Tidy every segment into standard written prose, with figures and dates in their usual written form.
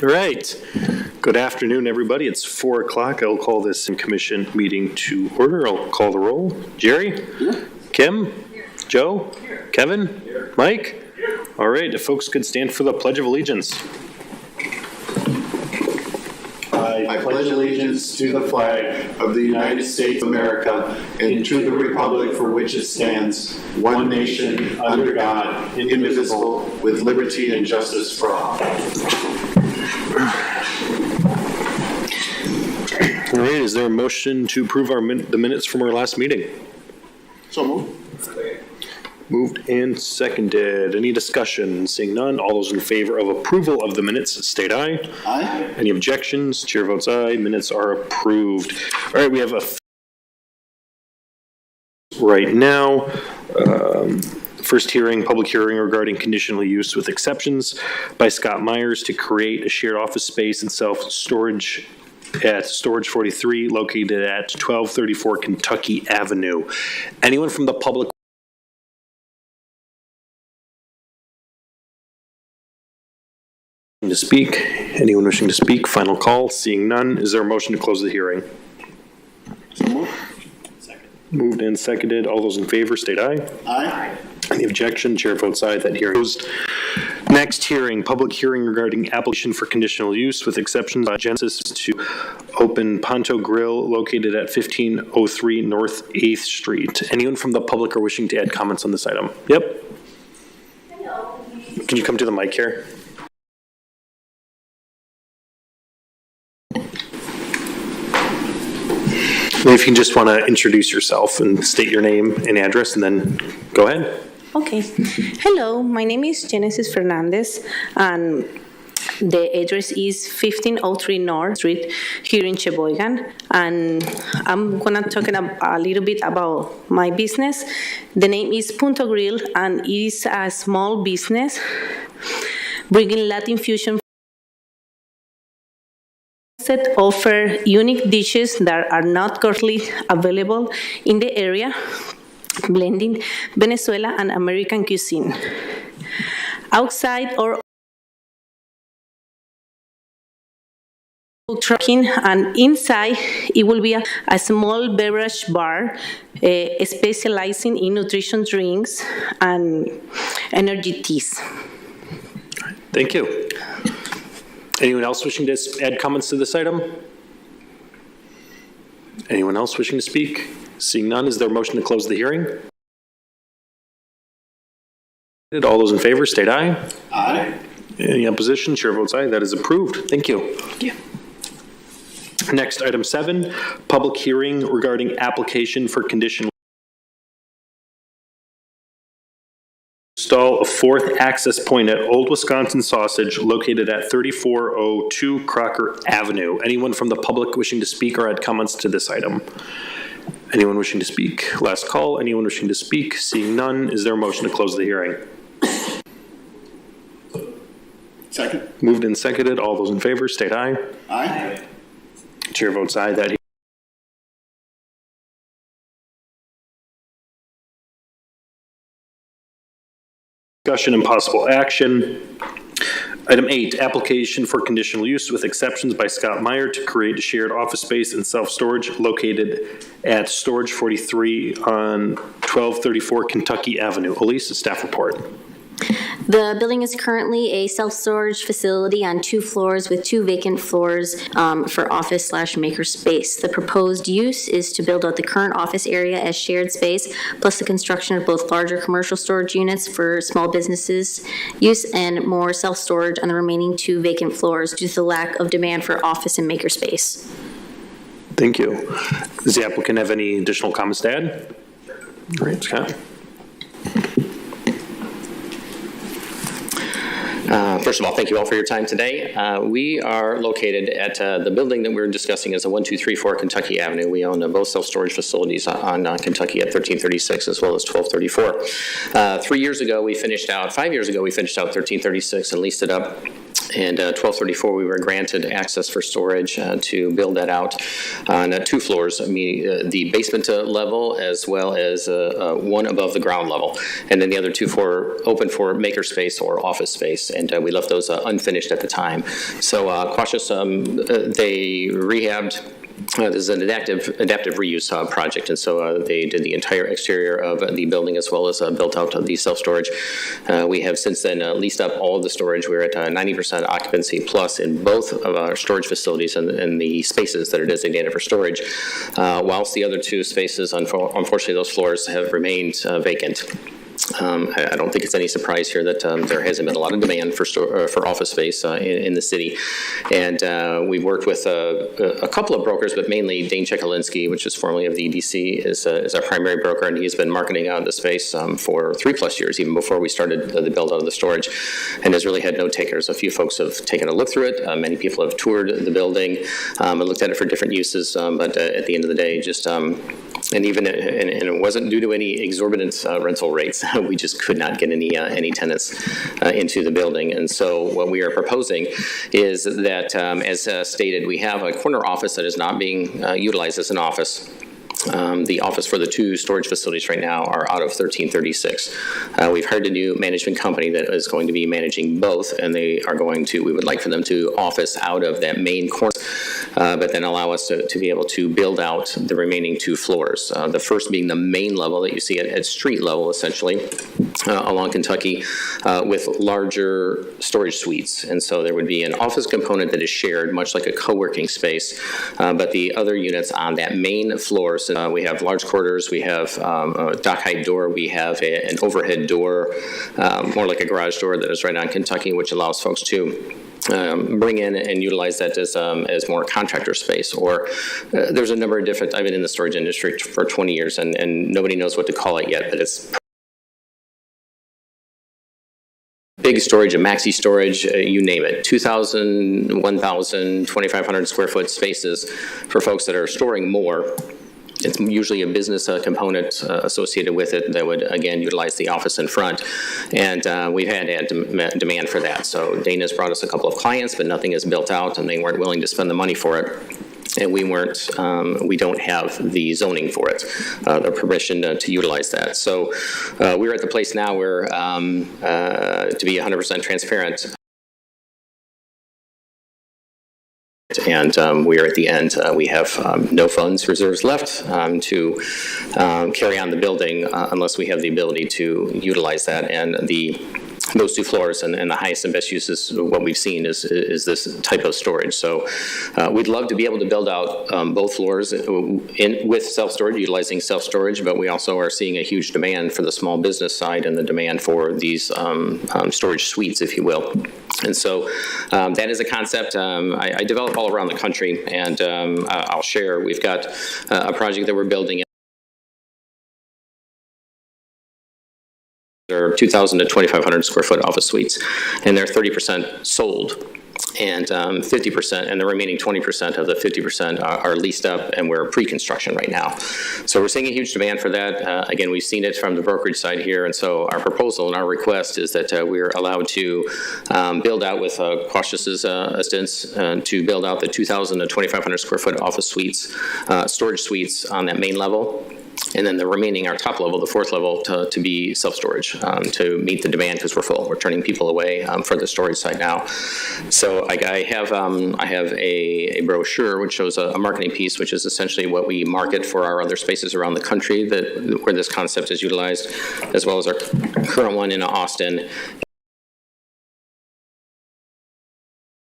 All right. Good afternoon, everybody. It's 4 o'clock. I'll call this commission meeting to order. I'll call the roll. Jerry? Here. Kim? Here. Joe? Here. Kevin? Here. Mike? Here. All right. If folks could stand for the Pledge of Allegiance. I pledge allegiance to the flag of the United States of America and to the republic for which it stands, one nation, under God, indivisible, with liberty and justice for all. All right, is there a motion to approve the minutes from our last meeting? So moved. Moved and seconded. Any discussion? Seeing none, all those in favor of approval of the minutes state aye. Aye. Any objections? Chair votes aye. Minutes are approved. All right, we have right now. First hearing, public hearing regarding conditional use with exceptions by Scott Myers to create a shared office space and self-storage at Storage 43 located at 1234 Kentucky Avenue. Anyone from the public to speak? Anyone wishing to speak? Final call. Seeing none, is there a motion to close the hearing? So moved. Second. Moved and seconded. All those in favor state aye. Aye. Any objection? Chair votes aye. That hearing closed. Next hearing, public hearing regarding application for conditional use with exceptions by Genesis to open Ponto Grill located at 1503 North 8th Street. Anyone from the public are wishing to add comments on this item? Yep. Hello. Can you come to the mic here? If you can just want to introduce yourself and state your name and address, and then go ahead. Okay. Hello, my name is Genesis Fernandez, and the address is 1503 North Street here in Sheboygan. And I'm going to talk a little bit about my business. The name is Punto Grill, and it is a small business bringing Latin fusion that offer unique dishes that are not currently available in the area, blending Venezuela and American cuisine. Outside or trucking, and inside it will be a small beverage bar specializing in nutrition drinks and energy teas. Thank you. Anyone else wishing to add comments to this item? Anyone else wishing to speak? Seeing none, is there a motion to close the hearing? All those in favor state aye. Aye. Any opposition? Chair votes aye. That is approved. Thank you. Thank you. Next, item 7, public hearing regarding application for conditional install a 4th access point at Old Wisconsin Sausage located at 3402 Crocker Avenue. Anyone from the public wishing to speak or add comments to this item? Anyone wishing to speak? Last call. Anyone wishing to speak? Seeing none, is there a motion to close the hearing? Second. Moved and seconded. All those in favor state aye. Aye. Chair votes aye. That discussion and possible action. Item 8, application for conditional use with exceptions by Scott Meyer to create a shared office space and self-storage located at Storage 43 on 1234 Kentucky Avenue. Elise, staff report. The building is currently a self-storage facility on 2 floors with 2 vacant floors for office/maker space. The proposed use is to build out the current office area as shared space, plus the construction of both larger commercial storage units for small businesses use and more self-storage on the remaining 2 vacant floors due to the lack of demand for office and maker space. Thank you. Does the applicant have any additional comments to add? All right, Scott. First of all, thank you all for your time today. We are located at the building that we're discussing is a 1234 Kentucky Avenue. We own both self-storage facilities on Kentucky at 1336 as well as 1234. 5 years ago, we finished out 1336 and leased it up And 1234, we were granted access for storage to build that out on 2 floors, the basement level as well as one above the ground level. And then the other 2 open for makerspace or office space. And we left those unfinished at the time. So cautious, they rehabbed. This is an adaptive reuse project, and so they did the entire exterior of the building as well as built out the self-storage. We have since then leased up all of the storage. We're at 90% occupancy plus in both of our storage facilities and the spaces that are designated for storage, whilst the other 2 spaces, unfortunately, those floors have remained vacant. I don't think it's any surprise here that there hasn't been a lot of demand for office space in the city. And we've worked with a couple of brokers, but mainly Dane Chekalinsky, which is formerly of the EDC, is our primary broker, and he's been marketing out the space for 3+ years, even before we started the build out of the storage, and has really had no takers. A few folks have taken a look through it. Many people have toured the building and looked at it for different uses, but at the end of the day, just and it wasn't due to any exorbitant rental rates. We just could not get any tenants into the building. And so what we are proposing is that, as stated, we have a corner office that is not being utilized as an office. The office for the 2 storage facilities right now are out of 1336. We've hired a new management company that is going to be managing both, and we would like for them to office out of that main corner, but then allow us to be able to build out the remaining 2 floors. The first being the main level that you see at street level, essentially, along Kentucky, with larger storage suites. And so there would be an office component that is shared, much like a co-working space, but the other units on that main floor, so we have large quarters, we have a dock height door, we have an overhead door, more like a garage door that is right on Kentucky, which allows folks to bring in and utilize that as more contractor space. Or there's a number of different, I've been in the storage industry for 20 years and nobody knows what to call it yet, but it's big storage, a maxi storage, you name it, 2,000, 1,000, 2,500 square foot spaces for folks that are storing more. It's usually a business component associated with it that would, again, utilize the office in front. And we've had demand for that. So Dana's brought us a couple of clients, but nothing is built out, and they weren't willing to spend the money for it. And we don't have the zoning for it, the permission to utilize that. So we're at the place now where, to be 100% transparent, and we are at the end. We have no funds reserves left to carry on the building unless we have the ability to utilize that. And those 2 floors and the highest and best uses, what we've seen is this type of storage. So we'd love to be able to build out both floors with self-storage, utilizing self-storage, but we also are seeing a huge demand for the small business side and the demand for these storage suites, if you will. And so that is a concept I develop all around the country, and I'll share. We've got a project that we're building. There are 2,000 to 2,500 square foot office suites, and they're 30% sold, and 50%, and the remaining 20% of the 50% are leased up, and we're pre-construction right now. So we're seeing a huge demand for that. Again, we've seen it from the brokerage side here, and so our proposal and our request is that we're allowed to build out with cautious assistance to build out the 2,000 to 2,500 square foot office suites, storage suites on that main level. And then the remaining, our top level, the 4th level, to be self-storage, to meet the demand because we're full. We're turning people away for the storage side now. So I have a brochure which shows a marketing piece, which is essentially what we market for our other spaces around the country where this concept is utilized, as well as our current one in Austin.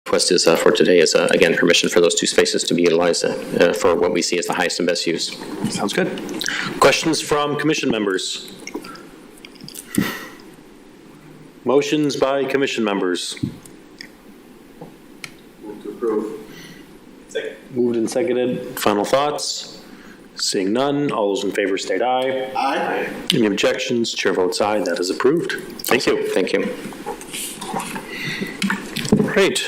Request is for today is again permission for those 2 spaces to be utilized for what we see as the highest and best use. Sounds good. Questions from commission members? Motions by commission members. Move to approve. Second. Moved and seconded. Final thoughts? Seeing none, all those in favor state aye. Aye. Any objections? Chair votes aye. That is approved. Thank you. Thank you. Great.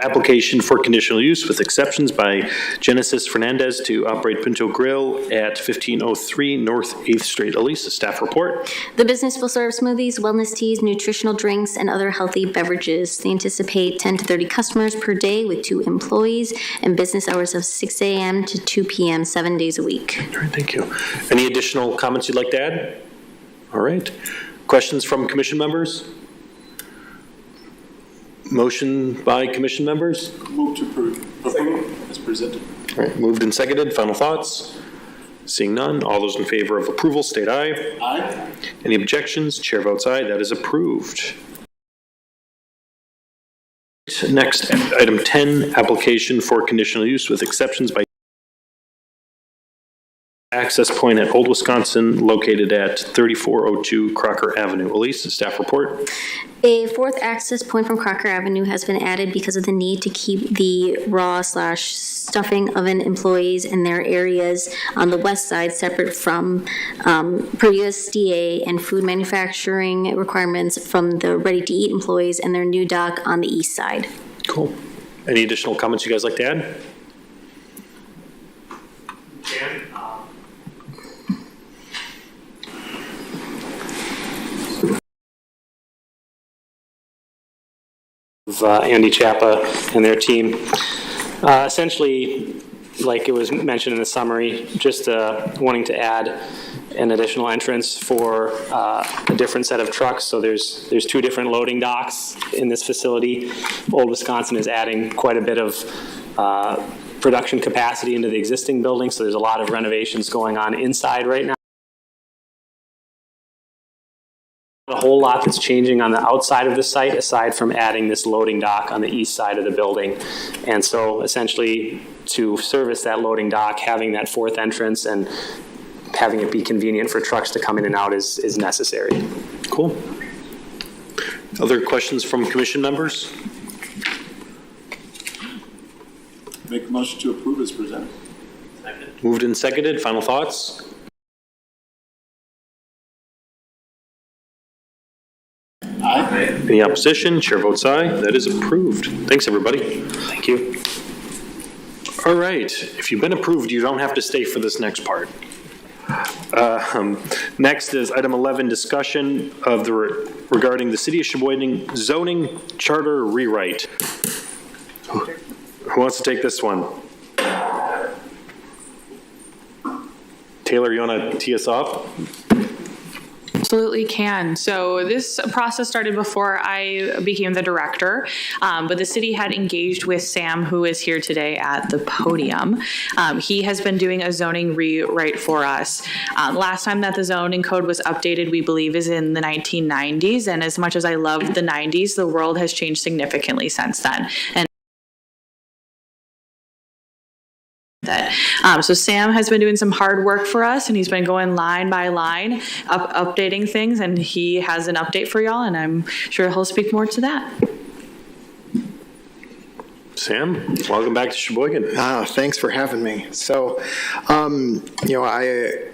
application for conditional use with exceptions by Genesis Fernandez to operate Pinto Grill at 1503 North 8th Street. Elisa, staff report. The business will serve smoothies, wellness teas, nutritional drinks, and other healthy beverages. They anticipate 10 to 30 customers per day with 2 employees and business hours of 6 a.m. to 2 p.m. 7 days a week. All right, thank you. Any additional comments you'd like to add? All right. Questions from commission members? Motion by commission members? Move to approve as presented. All right, moved and seconded. Final thoughts? Seeing none, all those in favor of approval state aye. Aye. Any objections? Chair votes aye. That is approved. Next, item 10, application for conditional use with exceptions by access point at Old Wisconsin located at 3402 Crocker Avenue. Elise, staff report. A 4th access point from Crocker Avenue has been added because of the need to keep the raw/stuffing oven employees in their areas on the west side separate from per USDA and food manufacturing requirements from the ready-to-eat employees and their new dock on the east side. Cool. Any additional comments you guys like to add? Andy Chappa and their team. Essentially, like it was mentioned in the summary, just wanting to add an additional entrance for a different set of trucks. So there's 2 different loading docks in this facility. Old Wisconsin is adding quite a bit of production capacity into the existing building, so there's a lot of renovations going on inside right now. A whole lot that's changing on the outside of the site aside from adding this loading dock on the east side of the building. And so essentially to service that loading dock, having that 4th entrance and having it be convenient for trucks to come in and out is necessary. Cool. Other questions from commission members? Make a motion to approve as presented. Moved and seconded. Final thoughts? Aye. Any opposition? Chair votes aye. That is approved. Thanks, everybody. Thank you. All right. If you've been approved, you don't have to stay for this next part. Next is item 11, discussion of regarding the City of Sheboygan zoning charter rewrite. Who wants to take this one? Taylor, you want to tee us off? Absolutely can. So this process started before I became the director, but the city had engaged with Sam, who is here today at the podium. He has been doing a zoning rewrite for us. Last time that the zoning code was updated, we believe, is in the 1990s. And as much as I love the 90s, the world has changed significantly since then. And so Sam has been doing some hard work for us, and he's been going line by line, updating things, and he has an update for y'all, and I'm sure he'll speak more to that. Sam, welcome back to Sheboygan. Thanks for having me. So, I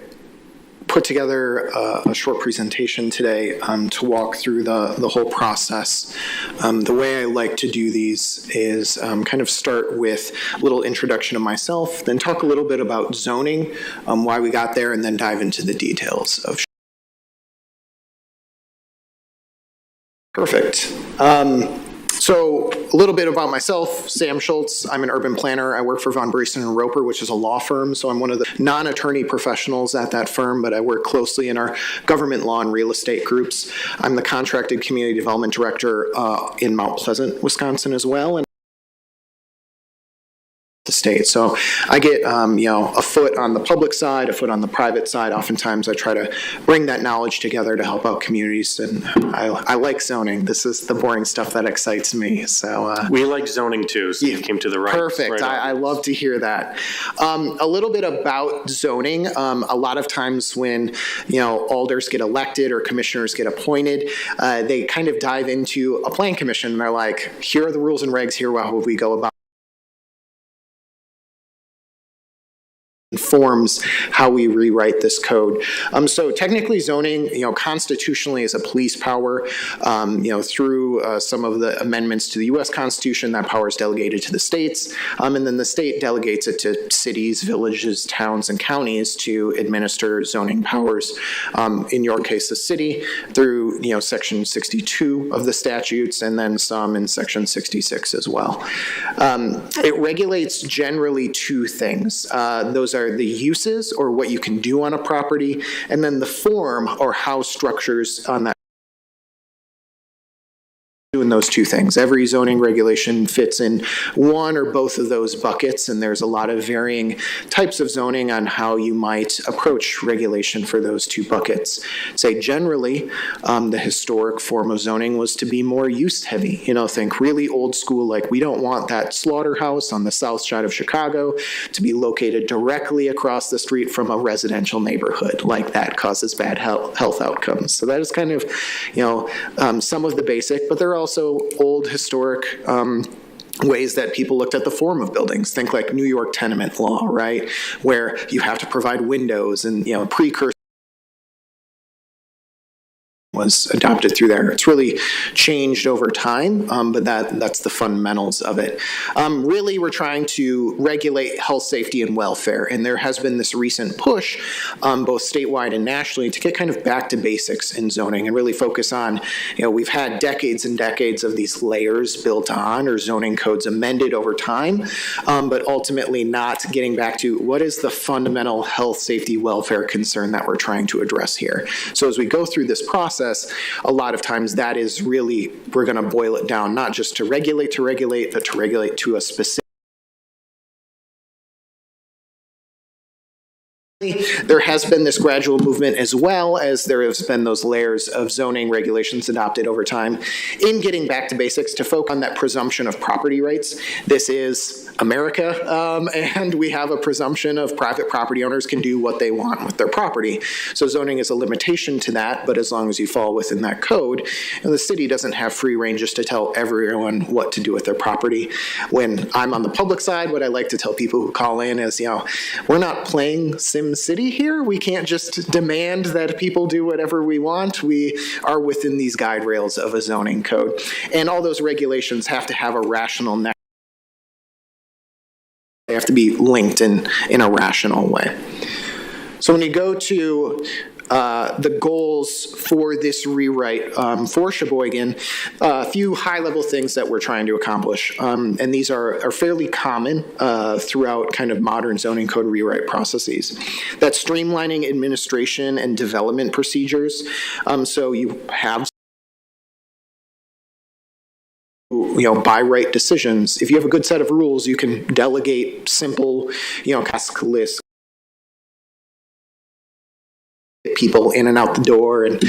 put together a short presentation today to walk through the whole process. The way I like to do these is kind of start with a little introduction of myself, then talk a little bit about zoning, why we got there, and then dive into the details of. Perfect. So a little bit about myself, Sam Schultz. I'm an urban planner. I work for Von Briesen and Roper, which is a law firm. So I'm one of the non-attorney professionals at that firm, but I work closely in our government law and real estate groups. I'm the contracted community development director in Mount Pleasant, Wisconsin as well. And the state. So I get, a foot on the public side, a foot on the private side. Oftentimes I try to bring that knowledge together to help out communities. And I like zoning. This is the boring stuff that excites me. So we like zoning too, so you came to the right. Perfect. Right I love to hear that. A little bit about zoning. A lot of times when, alders get elected or commissioners get appointed, they kind of dive into a plan commission and they're like, here are the rules and regs, here how we go about informs how we rewrite this code. So technically zoning, constitutionally is a police power. Through some of the amendments to the U.S. Constitution, that power is delegated to the states. And then the state delegates it to cities, villages, towns, and counties to administer zoning powers. In your case, the city, through, Section 62 of the statutes, and then some in Section 66 as well. It regulates generally two things. Those are the uses, or what you can do on a property, and then the form, or how structures on that doing those two things. Every zoning regulation fits in one or both of those buckets, and there's a lot of varying types of zoning on how you might approach regulation for those two buckets. Say generally, the historic form of zoning was to be more use heavy. Think really old school, like we don't want that slaughterhouse on the south side of Chicago to be located directly across the street from a residential neighborhood. Like that causes bad health outcomes. So that is kind of, some of the basic, but there are also old historic ways that people looked at the form of buildings. Think like New York tenement law, right? Where you have to provide windows and, precursor was adopted through there. It's really changed over time, but that's the fundamentals of it. Really, we're trying to regulate health, safety, and welfare, and there has been this recent push, both statewide and nationally, to get kind of back to basics in zoning and really focus on, we've had decades and decades of these layers built on or zoning codes amended over time, but ultimately not getting back to what is the fundamental health, safety, welfare concern that we're trying to address here. So as we go through this process, a lot of times that is really, we're going to boil it down, not just to regulate, but to regulate to a specific. There has been this gradual movement, as well as there has been those layers of zoning regulations adopted over time, in getting back to basics to focus on that presumption of property rights. This is America, and we have a presumption of private property owners can do what they want with their property. So zoning is a limitation to that, but as long as you fall within that code, and the city doesn't have free rein just to tell everyone what to do with their property. When I'm on the public side, what I like to tell people who call in is, we're not playing Sim City here. We can't just demand that people do whatever we want. We are within these guide rails of a zoning code. And all those regulations have to have a rational nexus. They have to be linked in a rational way. So when you go to the goals for this rewrite for Sheboygan, a few high-level things that we're trying to accomplish, and these are fairly common throughout kind of modern zoning code rewrite processes. That's streamlining administration and development procedures. So you have by right decisions. If you have a good set of rules, you can delegate simple, task lists, people in and out the door, and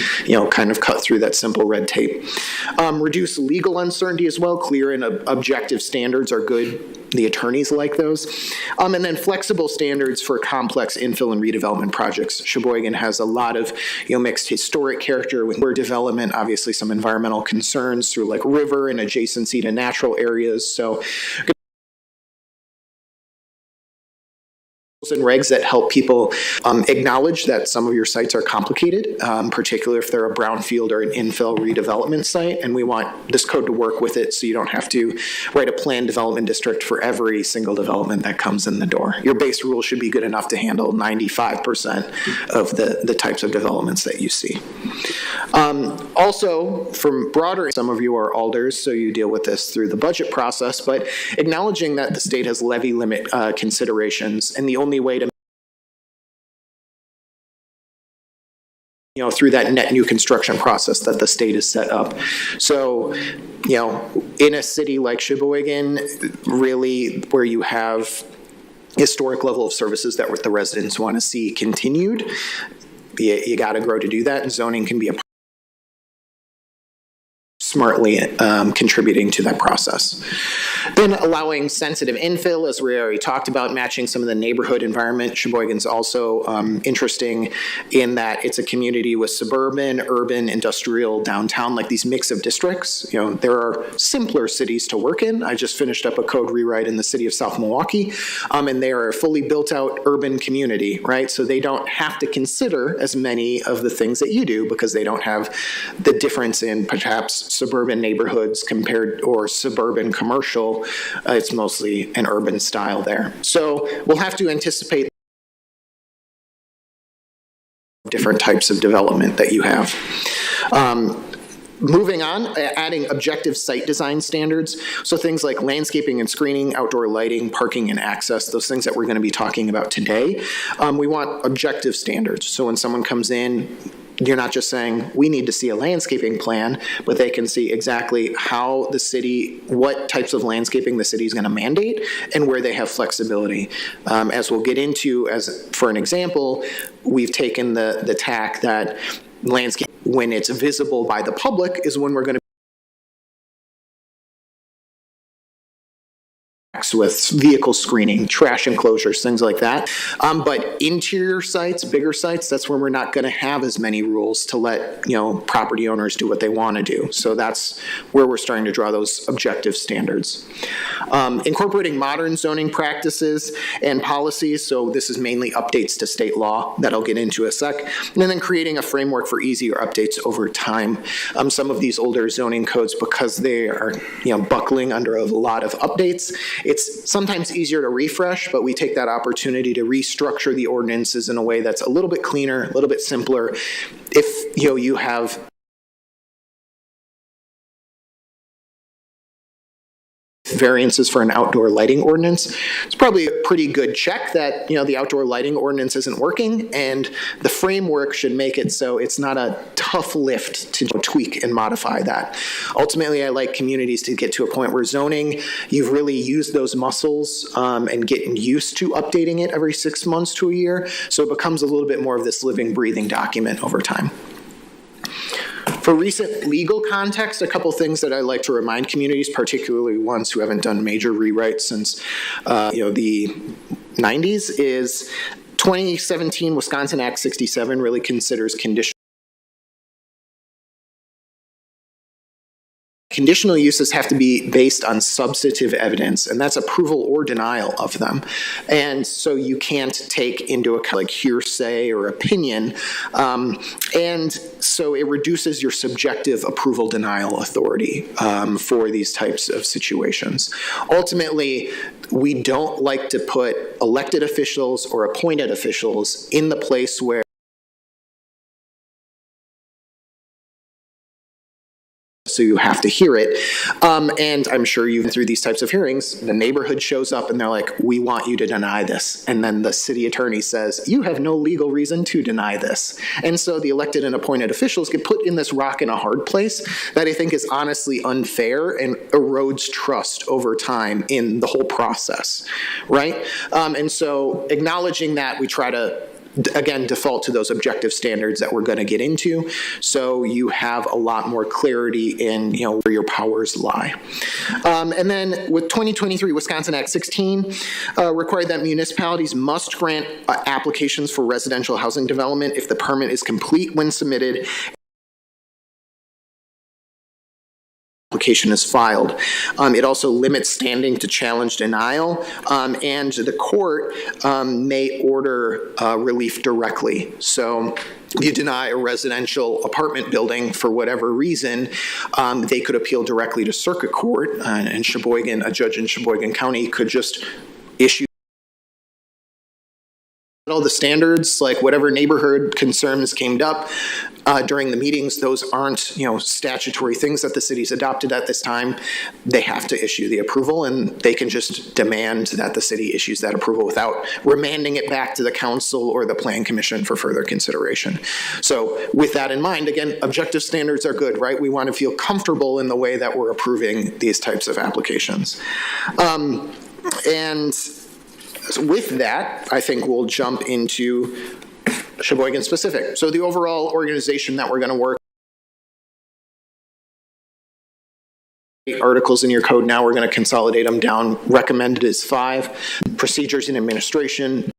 kind of cut through that simple red tape. Reduce legal uncertainty as well. Clear and objective standards are good. The attorneys like those. And then flexible standards for complex infill and redevelopment projects. Sheboygan has a lot of mixed historic character with word development, obviously some environmental concerns through like river and adjacency to natural areas. So and regs that help people acknowledge that some of your sites are complicated, particularly if they're a brownfield or an infill redevelopment site, and we want this code to work with it so you don't have to write a planned development district for every single development that comes in the door. Your base rule should be good enough to handle 95% of the types of developments that you see. Also, from broader, some of you are alders, so you deal with this through the budget process, but acknowledging that the state has levy limit considerations, and the only way to through that net new construction process that the state has set up. So, in a city like Sheboygan, really where you have historic level of services that the residents want to see continued, you got to grow to do that, and zoning can be a smartly contributing to that process. Then allowing sensitive infill, as we already talked about, matching some of the neighborhood environment. Sheboygan's also interesting in that it's a community with suburban, urban, industrial, downtown, like these mix of districts. You know, there are simpler cities to work in. I just finished up a code rewrite in the city of South Milwaukee, and they are a fully built out urban community, right? So they don't have to consider as many of the things that you do because they don't have the difference in perhaps suburban neighborhoods compared or suburban commercial. It's mostly an urban style there. So we'll have to anticipate different types of development that you have. Moving on, adding objective site design standards. So things like landscaping and screening, outdoor lighting, parking and access, those things that we're going to be talking about today. We want objective standards. So when someone comes in, you're not just saying, we need to see a landscaping plan, but they can see exactly how the city, what types of landscaping the city is going to mandate and where they have flexibility. As we'll get into, as for an example, we've taken the tack that landscape, when it's visible by the public, is when we're going to with vehicle screening, trash enclosures, things like that. But interior sites, bigger sites, that's where we're not going to have as many rules to let, property owners do what they want to do. So that's where we're starting to draw those objective standards. Incorporating modern zoning practices and policies. So this is mainly updates to state law that I'll get into a sec. And then creating a framework for easier updates over time. Some of these older zoning codes, because they are, buckling under a lot of updates, it's sometimes easier to refresh, but we take that opportunity to restructure the ordinances in a way that's a little bit cleaner, a little bit simpler. If you have variances for an outdoor lighting ordinance, it's probably a pretty good check that the outdoor lighting ordinance isn't working, and the framework should make it so it's not a tough lift to tweak and modify that. Ultimately, I like communities to get to a point where zoning, you've really used those muscles and getting used to updating it every 6 months to a year, so it becomes a little bit more of this living, breathing document over time. For recent legal context, a couple things that I like to remind communities, particularly ones who haven't done major rewrites since the 90s, is 2017 Wisconsin Act 67 really considers conditional uses have to be based on substantive evidence, and that's approval or denial of them. And so you can't take into account like hearsay or opinion. And so it reduces your subjective approval denial authority for these types of situations. Ultimately, we don't like to put elected officials or appointed officials in the place where so you have to hear it. And I'm sure you've been through these types of hearings. The neighborhood shows up and they're like, we want you to deny this. And then the city attorney says, you have no legal reason to deny this. And so the elected and appointed officials get put in this rock and a hard place that I think is honestly unfair and erodes trust over time in the whole process, right? And so acknowledging that, we try to again, default to those objective standards that we're going to get into, so you have a lot more clarity in where your powers lie. And then with 2023 Wisconsin Act 16 required that municipalities must grant applications for residential housing development if the permit is complete when submitted. Application is filed. It also limits standing to challenge denial, and the court may order relief directly. So you deny a residential apartment building for whatever reason, they could appeal directly to circuit court, and Sheboygan, a judge in Sheboygan County could just issue all the standards, like whatever neighborhood concerns came up during the meetings. Those aren't, statutory things that the city's adopted at this time. They have to issue the approval, and they can just demand that the city issues that approval without remanding it back to the council or the plan commission for further consideration. So with that in mind, again, objective standards are good, right? We want to feel comfortable in the way that we're approving these types of applications. And with that, I think we'll jump into Sheboygan specific. So the overall organization that we're going to work articles in your code now. We're going to consolidate them down. Recommended is 5. Procedures in administration.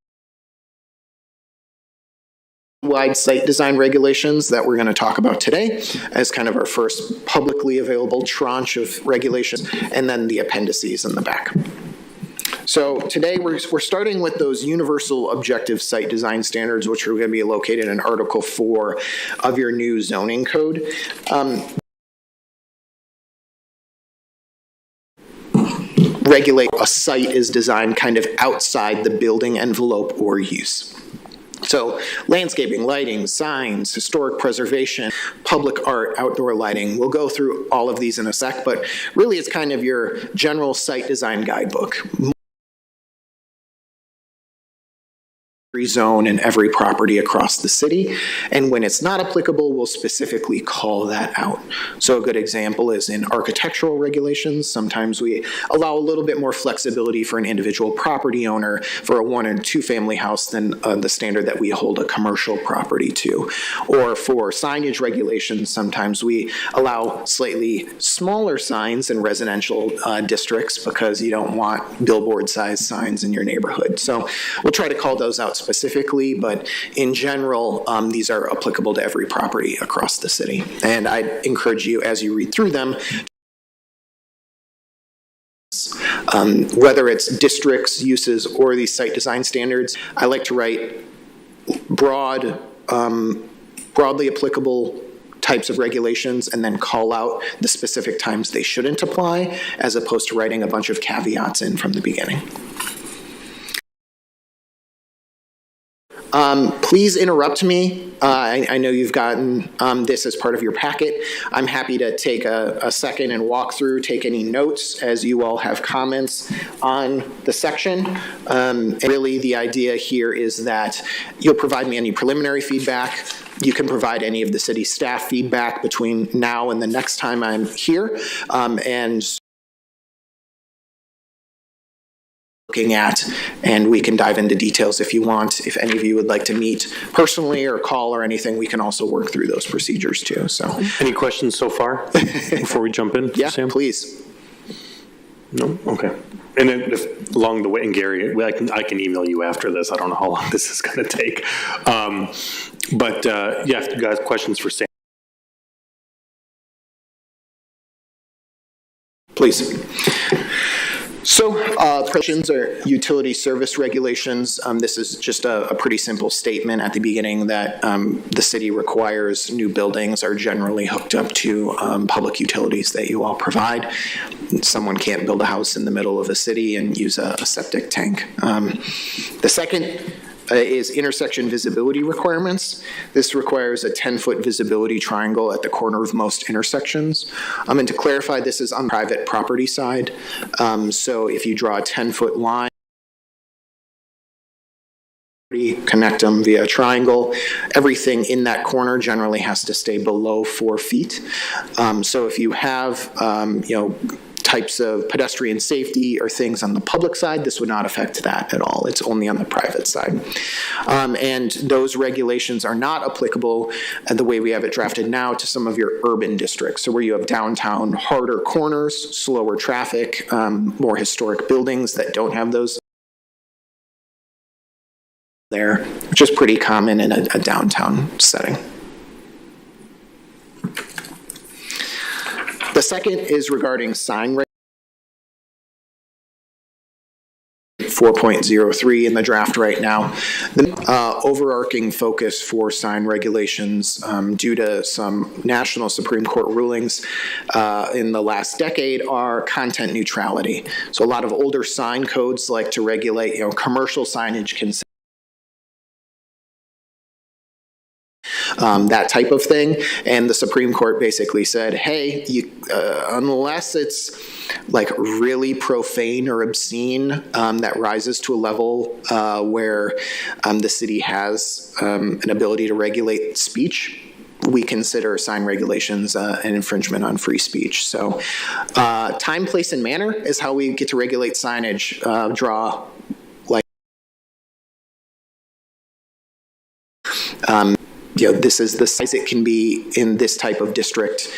Wide site design regulations that we're going to talk about today as kind of our first publicly available tranche of regulations, and then the appendices in the back. So today we're starting with those universal objective site design standards, which are going to be located in Article 4 of your new zoning code. Regulate a site is designed kind of outside the building envelope or use. So landscaping, lighting, signs, historic preservation, public art, outdoor lighting. We'll go through all of these in a sec, but really it's kind of your general site design guidebook. Every zone and every property across the city, and when it's not applicable, we'll specifically call that out. So a good example is in architectural regulations. Sometimes we allow a little bit more flexibility for an individual property owner for a 1 and 2 family house than the standard that we hold a commercial property to. Or for signage regulations, sometimes we allow slightly smaller signs in residential districts because you don't want billboard-sized signs in your neighborhood. So we'll try to call those out specifically, but in general, these are applicable to every property across the city. And I encourage you, as you read through them, whether it's districts, uses, or these site design standards, I like to write broadly applicable types of regulations and then call out the specific times they shouldn't apply, as opposed to writing a bunch of caveats in from the beginning. Please interrupt me. I know you've gotten this as part of your packet. I'm happy to take a second and walk through, take any notes as you all have comments on the section. And really the idea here is that you'll provide me any preliminary feedback. You can provide any of the city staff feedback between now and the next time I'm here. And looking at, and we can dive into details if you want. If any of you would like to meet personally or call or anything, we can also work through those procedures too. So, any questions so far before we jump in? Yeah, Sam? please. No? Okay. And then if along the way, and Gary, I can email you after this. I don't know how long this is going to take. Yeah, if you guys have questions for Sam. Please. So, provisions are utility service regulations. This is just a pretty simple statement at the beginning that the city requires new buildings are generally hooked up to public utilities that you all provide. Someone can't build a house in the middle of a city and use a septic tank. The second is intersection visibility requirements. This requires a 10-foot visibility triangle at the corner of most intersections. And to clarify, this is on private property side. So if you draw a 10-foot line, connect them via a triangle, everything in that corner generally has to stay below 4 feet. So if you have, types of pedestrian safety or things on the public side, this would not affect that at all. It's only on the private side. And those regulations are not applicable the way we have it drafted now to some of your urban districts. So where you have downtown harder corners, slower traffic, more historic buildings that don't have those there, which is pretty common in a downtown setting. The second is regarding sign 4.03 in the draft right now. The overarching focus for sign regulations due to some national Supreme Court rulings in the last decade are content neutrality. So a lot of older sign codes like to regulate, commercial signage can that type of thing. And the Supreme Court basically said, hey, unless it's like really profane or obscene, that rises to a level where the city has an ability to regulate speech, we consider sign regulations an infringement on free speech. So time, place, and manner is how we get to regulate signage. Draw like this is the size it can be in this type of district,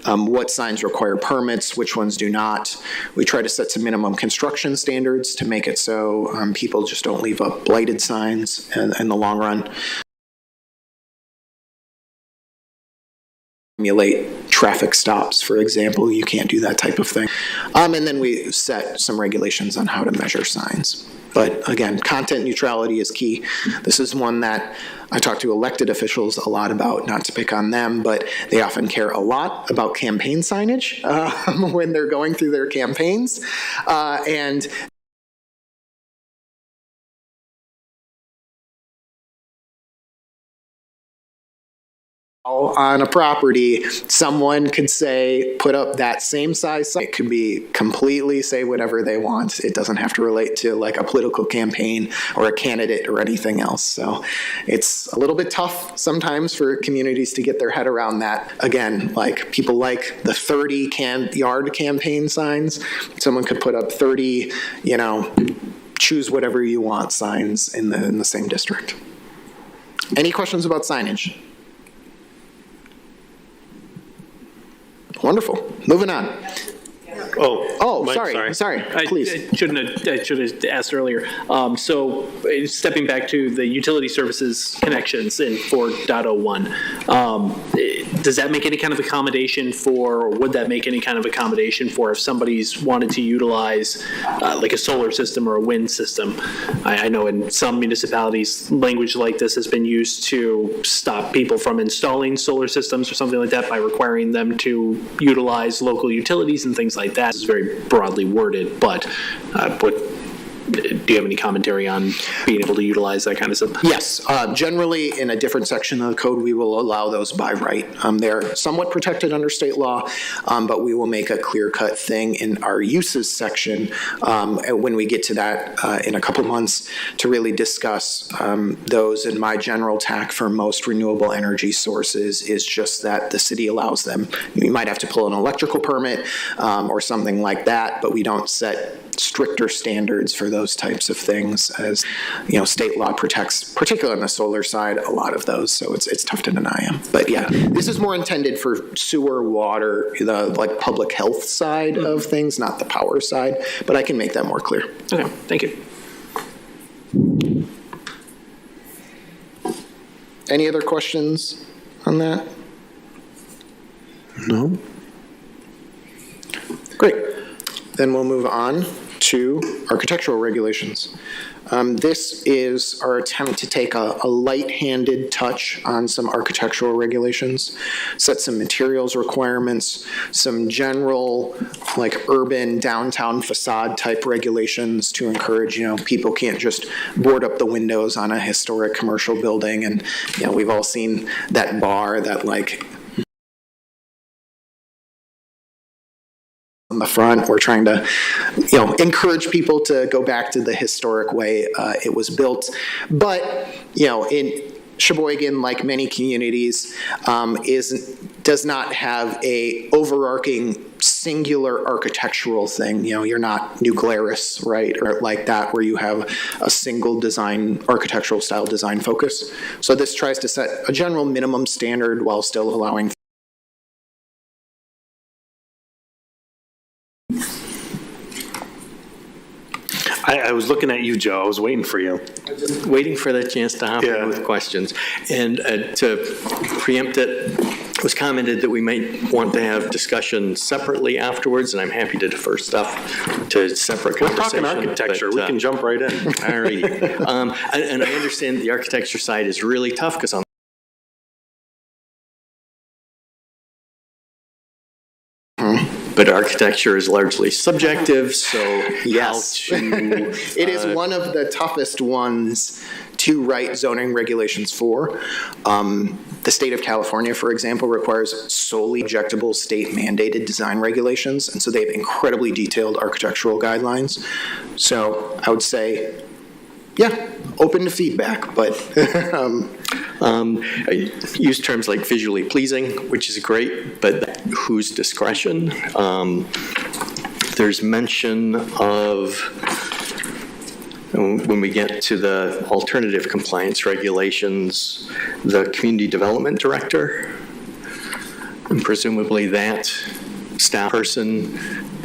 what signs require permits, which ones do not. We try to set some minimum construction standards to make it so people just don't leave up blighted signs in the long run. Simulate traffic stops, for example. You can't do that type of thing. And then we set some regulations on how to measure signs. But again, content neutrality is key. This is one that I talk to elected officials a lot about, not to pick on them, but they often care a lot about campaign signage when they're going through their campaigns. And on a property, someone could say, put up that same size sign. It could be completely say whatever they want. It doesn't have to relate to like a political campaign or a candidate or anything else. So it's a little bit tough sometimes for communities to get their head around that. Again, like people like the 30-yard campaign signs. Someone could put up 30, choose whatever you want signs in the same district. Any questions about signage? Wonderful. Moving on. Sorry. Please. I should have asked earlier. So stepping back to the utility services connections in 4.01, does that make any kind of accommodation for, or would that make any kind of accommodation for if somebody's wanted to utilize like a solar system or a wind system? I know in some municipalities, language like this has been used to stop people from installing solar systems or something like that by requiring them to utilize local utilities and things like that. It's very broadly worded, but do you have any commentary on being able to utilize that kind of stuff? Yes. Generally, in a different section of the code, we will allow those by right. They're somewhat protected under state law, but we will make a clear-cut thing in our uses section when we get to that in a couple months to really discuss those. And my general tack for most renewable energy sources is just that the city allows them. You might have to pull an electrical permit or something like that, but we don't set stricter standards for those types of things, as state law protects, particularly on the solar side, a lot of those, so it's tough to deny them. But yeah, this is more intended for sewer, water, the public health side of things, not the power side, but I can make that more clear. Okay, thank you. Any other questions on that? No? Great. Then we'll move on to architectural regulations. This is our attempt to take a light-handed touch on some architectural regulations, set some materials requirements, some general urban downtown facade type regulations to encourage, people can't just board up the windows on a historic commercial building. And, we've all seen that bar that on the front. We're trying to, encourage people to go back to the historic way it was built. But, in Sheboygan, like many communities, does not have a overarching singular architectural thing. You're not New Glarus, right, or like that, where you have a single design, architectural style design focus. So this tries to set a general minimum standard while still allowing I was looking at you, Joe. I was waiting for you. Just waiting for the chance to hop in with questions. And to preempt it, it was commented that we might want to have discussion separately afterwards, and I'm happy to defer stuff to separate conversation. We're talking architecture. We can jump right in. All righty. And I understand the architecture side is really tough because on but architecture is largely subjective, so yes, it is one of the toughest ones to write zoning regulations for. The state of California, for example, requires solely objectable state-mandated design regulations, and so they have incredibly detailed architectural guidelines. So I would say, yeah, open to feedback, but I use terms like visually pleasing, which is great, but whose discretion? There's mention of, when we get to the alternative compliance regulations, the community development director, and presumably that staff person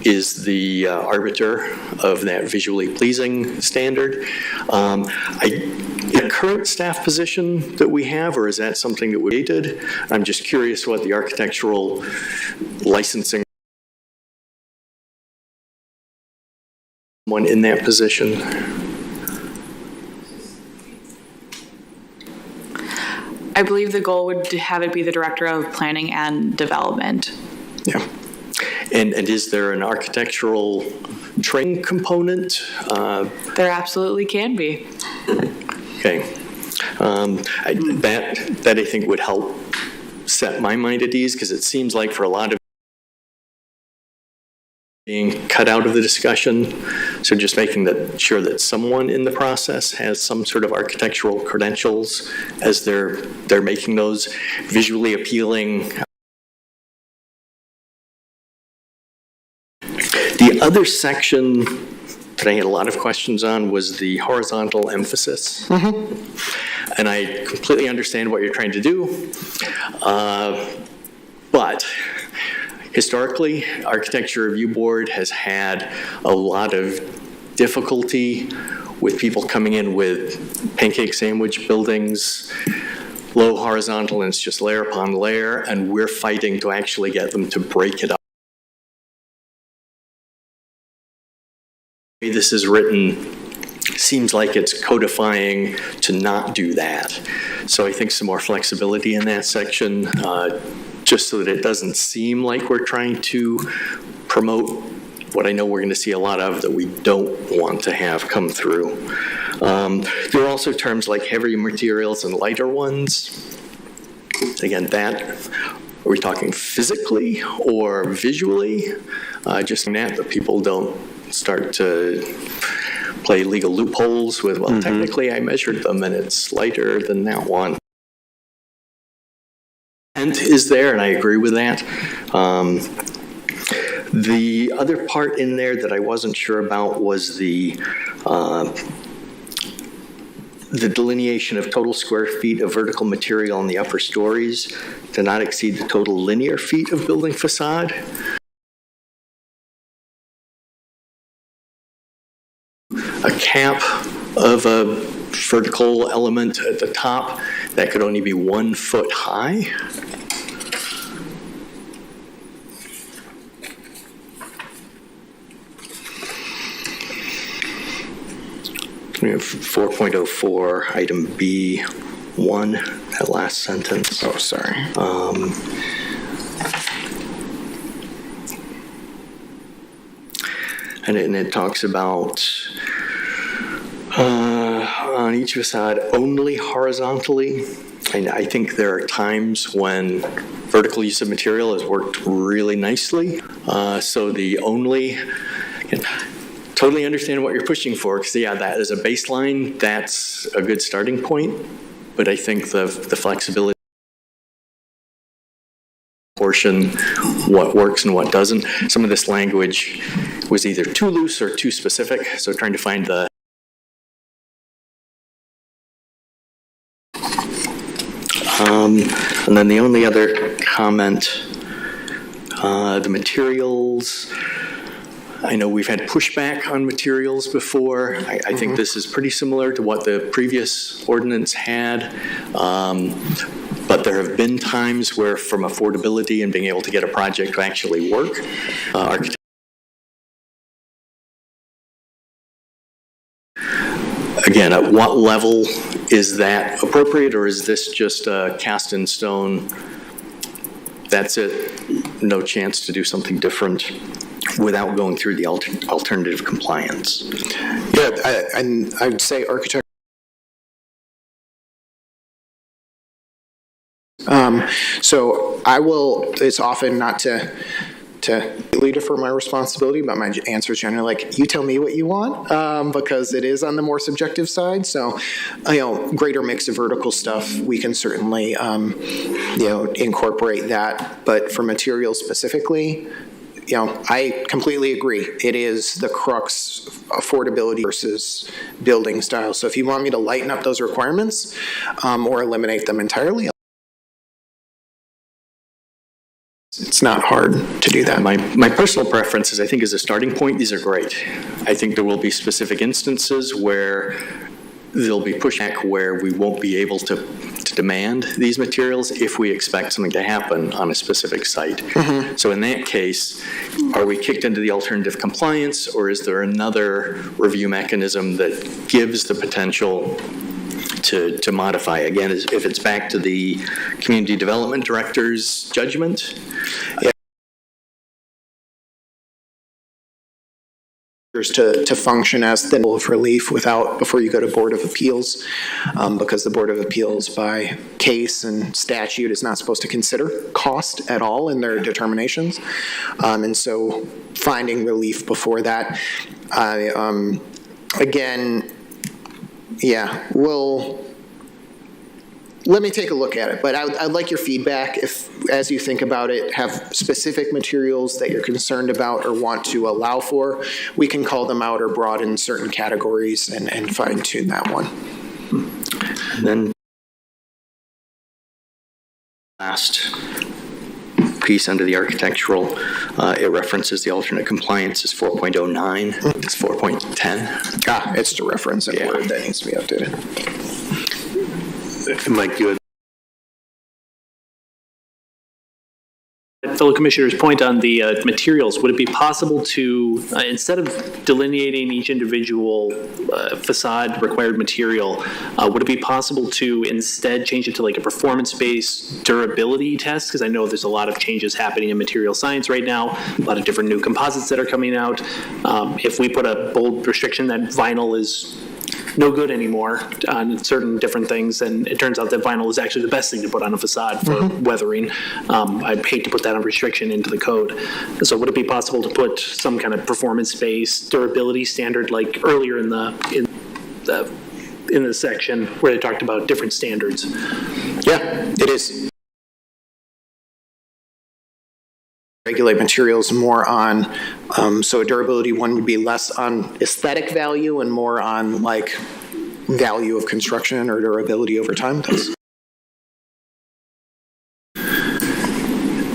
is the arbiter of that visually pleasing standard. The current staff position that we have, or is that something that we created? I'm just curious what the architectural licensing one in that position. I believe the goal would have it be the Director of Planning and Development. Yeah. And is there an architectural training component? There absolutely can be. Okay. That I think would help set my mind at ease, because it seems like for a lot of being cut out of the discussion. So just making sure that someone in the process has some sort of architectural credentials as they're making those visually appealing. The other section that I had a lot of questions on was the horizontal emphasis. Mm-hmm. And I completely understand what you're trying to do, but historically, Architecture Review Board has had a lot of difficulty with people coming in with pancake sandwich buildings, low horizontal, and it's just layer upon layer, and we're fighting to actually get them to break it up. The way this is written seems like it's codifying to not do that. So I think some more flexibility in that section, just so that it doesn't seem like we're trying to promote what I know we're going to see a lot of that we don't want to have come through. There are also terms like heavier materials and lighter ones. Again, are we talking physically or visually? Just that people don't start to play legal loopholes with, well, technically I measured them and it's lighter than that one. Intent is there, and I agree with that. The other part in there that I wasn't sure about was the delineation of total square feet of vertical material in the upper stories to not exceed the total linear feet of building facade. A cap of a vertical element at the top that could only be 1 foot high. We have 4.04, item B1, that last sentence. Oh, sorry. And it talks about on each facade only horizontally. And I think there are times when vertical use of material has worked really nicely. So the only, totally understand what you're pushing for, because yeah, that as a baseline, that's a good starting point. But I think the flexibility portion, what works and what doesn't. Some of this language was either too loose or too specific, so trying to find the and then the only other comment, the materials. I know we've had pushback on materials before. I think this is pretty similar to what the previous ordinance had. But there have been times where, from affordability and being able to get a project to actually work, again, at what level is that appropriate, or is this just cast in stone? That's it, no chance to do something different without going through the alternative compliance? Yeah, and I'd say architecture. So I will, it's often not to completely defer my responsibility, but my answer is generally like, you tell me what you want, because it is on the more subjective side. So, greater mix of vertical stuff, we can certainly, incorporate that. But for materials specifically, I completely agree. It is the crux, affordability versus building style. So if you want me to lighten up those requirements or eliminate them entirely, it's not hard to do that. My personal preference is, I think as a starting point, these are great. I think there will be specific instances where there'll be pushback where we won't be able to demand these materials if we expect something to happen on a specific site. So in that case, are we kicked into the alternative compliance, or is there another review mechanism that gives the potential to modify? Again, if it's back to the community development director's judgment. To function as the of relief before you go to Board of Appeals, because the Board of Appeals by case and statute is not supposed to consider cost at all in their determinations. And so finding relief before that, again, let me take a look at it, but I'd like your feedback if, as you think about it, have specific materials that you're concerned about or want to allow for. We can call them out or broaden certain categories and fine tune that one. And then last piece under the architectural, it references the alternate compliance is 4.09. It's 4.10. It's the reference and word that needs to be updated. Mike, you had fellow commissioner's point on the materials, would it be possible to, instead of delineating each individual facade required material, would it be possible to instead change it to like a performance-based durability test? Because I know there's a lot of changes happening in material science right now, a lot of different new composites that are coming out. If we put a bold restriction that vinyl is no good anymore on certain different things, and it turns out that vinyl is actually the best thing to put on a facade for weathering. I'd hate to put that on restriction into the code. So would it be possible to put some kind of performance-based durability standard like earlier in the section where they talked about different standards? Yeah, it is. Regulate materials more on, so a durability one would be less on aesthetic value and more on like value of construction or durability over time.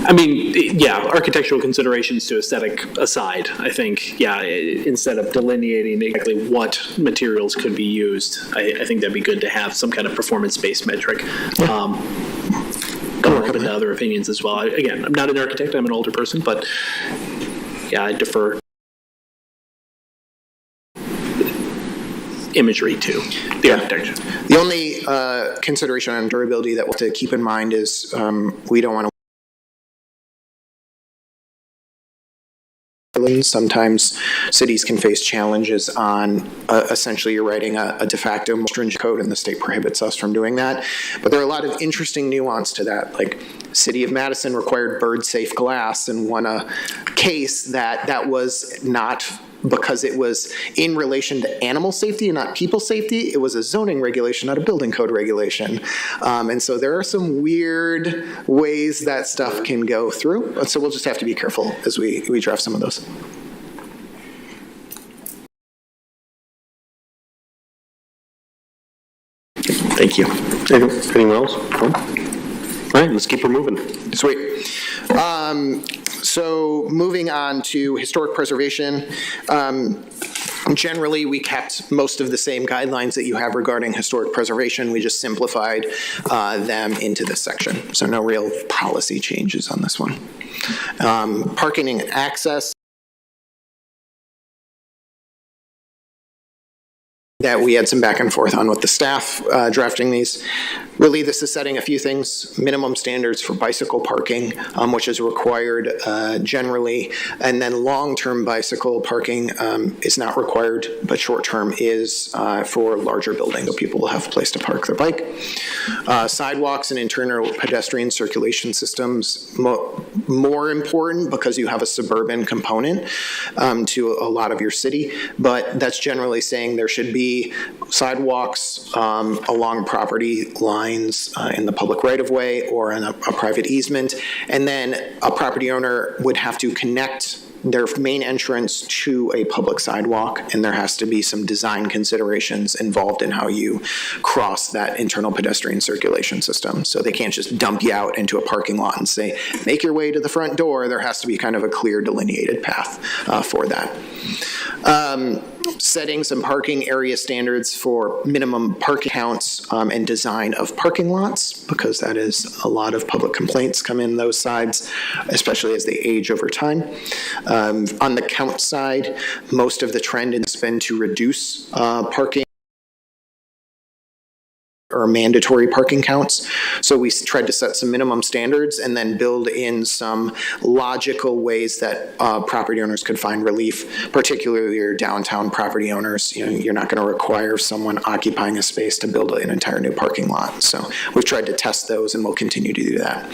I mean, architectural considerations to aesthetic aside, I think, instead of delineating exactly what materials could be used, I think that'd be good to have some kind of performance-based metric. I'm open to other opinions as well. Again, I'm not an architect, I'm an older person, but I defer imagery to the architecture. The only consideration on durability that we'll have to keep in mind is we don't want to. Sometimes cities can face challenges on essentially you're writing a de facto more stringent code and the state prohibits us from doing that. But there are a lot of interesting nuance to that. Like City of Madison required bird-safe glass and won a case that was not because it was in relation to animal safety and not people safety. It was a zoning regulation, not a building code regulation. And so there are some weird ways that stuff can go through. And so we'll just have to be careful as we draft some of those. Thank you. anyone else? No? All right, let's keep her moving. Sweet. So moving on to historic preservation. Generally, we kept most of the same guidelines that you have regarding historic preservation. We just simplified them into this section. So no real policy changes on this one. Parking and access. That we had some back and forth on with the staff drafting these. Really, this is setting a few things, minimum standards for bicycle parking, which is required generally, and then long-term bicycle parking is not required, but short-term is for larger buildings, so people will have a place to park their bike. Sidewalks and internal pedestrian circulation systems, more important because you have a suburban component to a lot of your city, but that's generally saying there should be be sidewalks along property lines in the public right-of-way or in a private easement. And then a property owner would have to connect their main entrance to a public sidewalk, and there has to be some design considerations involved in how you cross that internal pedestrian circulation system. So they can't just dump you out into a parking lot and say, make your way to the front door. There has to be kind of a clear delineated path for that. Setting some parking area standards for minimum parking counts and design of parking lots, because that is a lot of public complaints come in those sides, especially as they age over time. On the count side, most of the trend has been to reduce parking or mandatory parking counts. So we tried to set some minimum standards and then build in some logical ways that property owners could find relief, particularly your downtown property owners. You know, you're not going to require someone occupying a space to build an entire new parking lot. So we've tried to test those, and we'll continue to do that.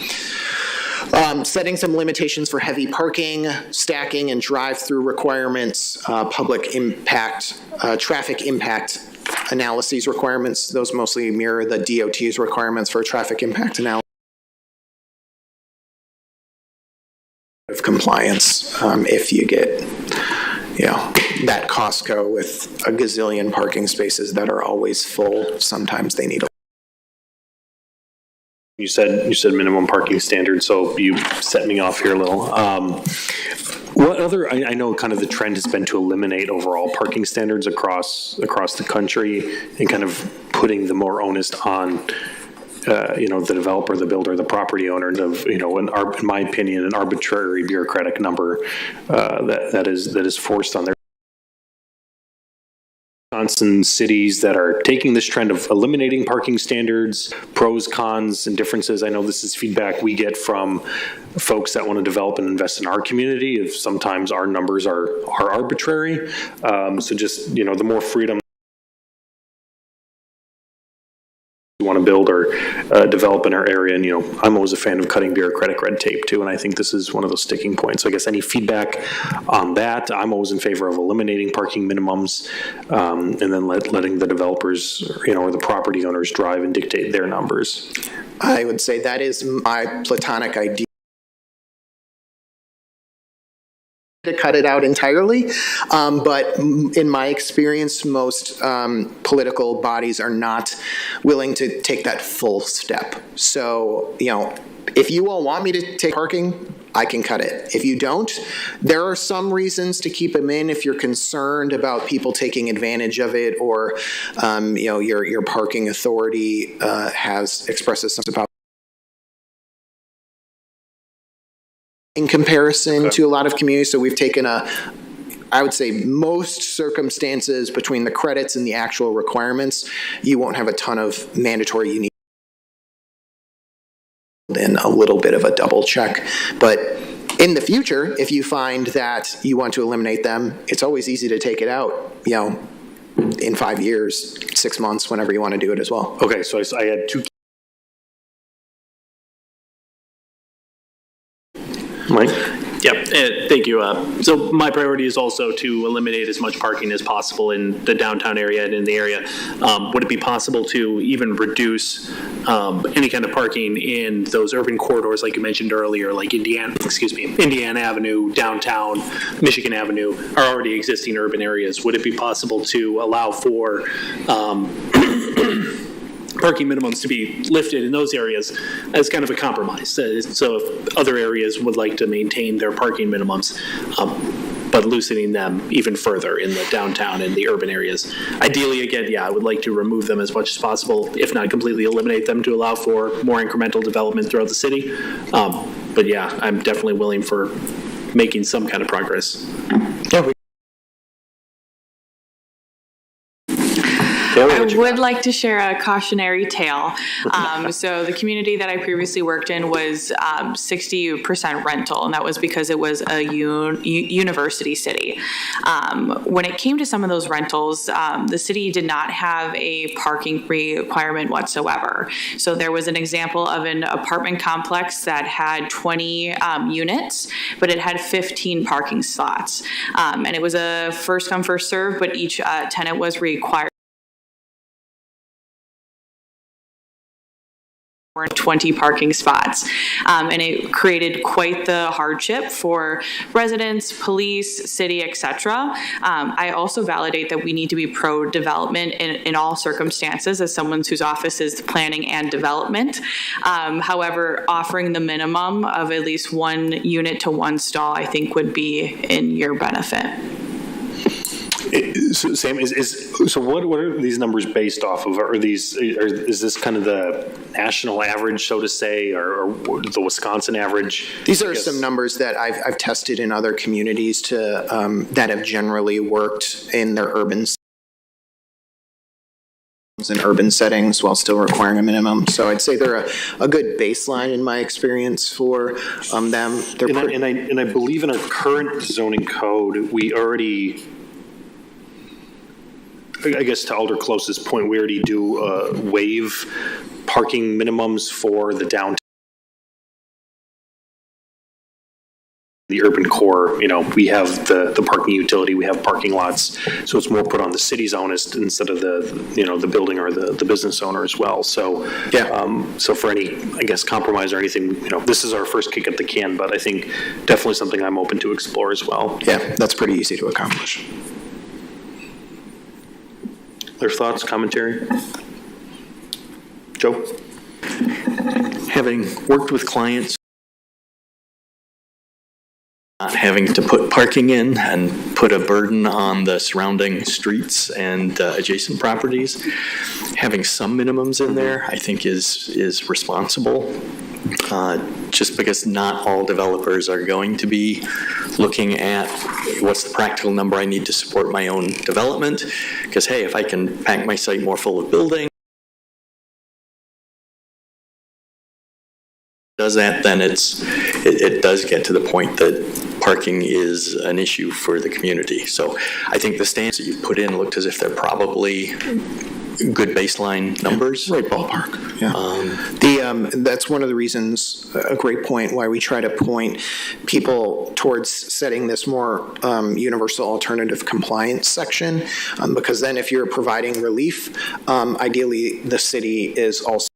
Setting some limitations for heavy parking, stacking and drive-through requirements, public impact, traffic impact analyses requirements. Those mostly mirror the DOT's requirements for traffic impact analysis of compliance. If you get, you know, that Costco with a gazillion parking spaces that are always full, sometimes they need a You said minimum parking standards, so you set me off here a little. What other, I know kind of the trend has been to eliminate overall parking standards across the country and kind of putting the more onus on, the developer, the builder, the property owner, of, in my opinion, an arbitrary bureaucratic number that is forced on their Wisconsin cities that are taking this trend of eliminating parking standards, pros, cons, and differences. I know this is feedback we get from folks that want to develop and invest in our community. If sometimes our numbers are arbitrary, so just the more freedom we want to build or develop in our area, and I'm always a fan of cutting bureaucratic red tape too, and I think this is one of those sticking points. So I guess any feedback on that? I'm always in favor of eliminating parking minimums, and then letting the developers, or the property owners drive and dictate their numbers. I would say that is my platonic idea, to cut it out entirely, but in my experience, most political bodies are not willing to take that full step. So, if you all want me to take parking, I can cut it. If you don't, there are some reasons to keep them in if you're concerned about people taking advantage of it, or your parking authority has expressed something about in comparison to a lot of communities. So we've taken I would say most circumstances between the credits and the actual requirements, you won't have a ton of mandatory. You need in a little bit of a double check. But in the future, if you find that you want to eliminate them, it's always easy to take it out, in 5 years, 6 months, whenever you want to do it as well. Okay, so I had two. Mike? Yeah, thank you. So my priority is also to eliminate as much parking as possible in the downtown area and in the area. Would it be possible to even reduce any kind of parking in those urban corridors, like you mentioned earlier, like Indiana Avenue, downtown, Michigan Avenue, are already existing urban areas? Would it be possible to allow for parking minimums to be lifted in those areas as kind of a compromise? So if other areas would like to maintain their parking minimums, but loosening them even further in the downtown and the urban areas. Ideally, again, I would like to remove them as much as possible, if not completely eliminate them, to allow for more incremental development throughout the city. But yeah, I'm definitely willing for making some kind of progress. I would like to share a cautionary tale. So the community that I previously worked in was 60% rental, and that was because it was a university city. When it came to some of those rentals, the city did not have a parking requirement whatsoever. So there was an example of an apartment complex that had 20 units, but it had 15 parking slots. And it was a first come, first serve, but each tenant was required 20 parking spots. And it created quite the hardship for residents, police, city, etc. I also validate that we need to be pro-development in all circumstances as someone whose office is planning and development. However, offering the minimum of at least 1 unit to 1 stall, I think would be in your benefit. So Sam, so what are these numbers based off of? Is this kind of the national average, so to say, or the Wisconsin average? These are some numbers that I've tested in other communities that have generally worked in their urban settings while still requiring a minimum. So I'd say they're a good baseline in my experience for them. And I believe in our current zoning code, we already, I guess to Alder Close's point, we already do waive parking minimums for the downtown, the urban core. We have the parking utility, we have parking lots, so it's more put on the city's onus instead of the building or the business owner as well. So yeah. So for any, I guess, compromise or anything, this is our first kick at the can, but I think definitely something I'm open to explore as well. Yeah, that's pretty easy to accomplish. Other thoughts, commentary? Joe? Having worked with clients, not having to put parking in and put a burden on the surrounding streets and adjacent properties, having some minimums in there, I think is responsible. Just because not all developers are going to be looking at what's the practical number I need to support my own development. Because, hey, if I can pack my site more full of buildings, does that, then it does get to the point that parking is an issue for the community. So I think the standards that you put in looked as if they're probably good baseline numbers. Right ballpark, yeah. That's one of the reasons, a great point, why we try to point people towards setting this more universal alternative compliance section, because then if you're providing relief, ideally the city is also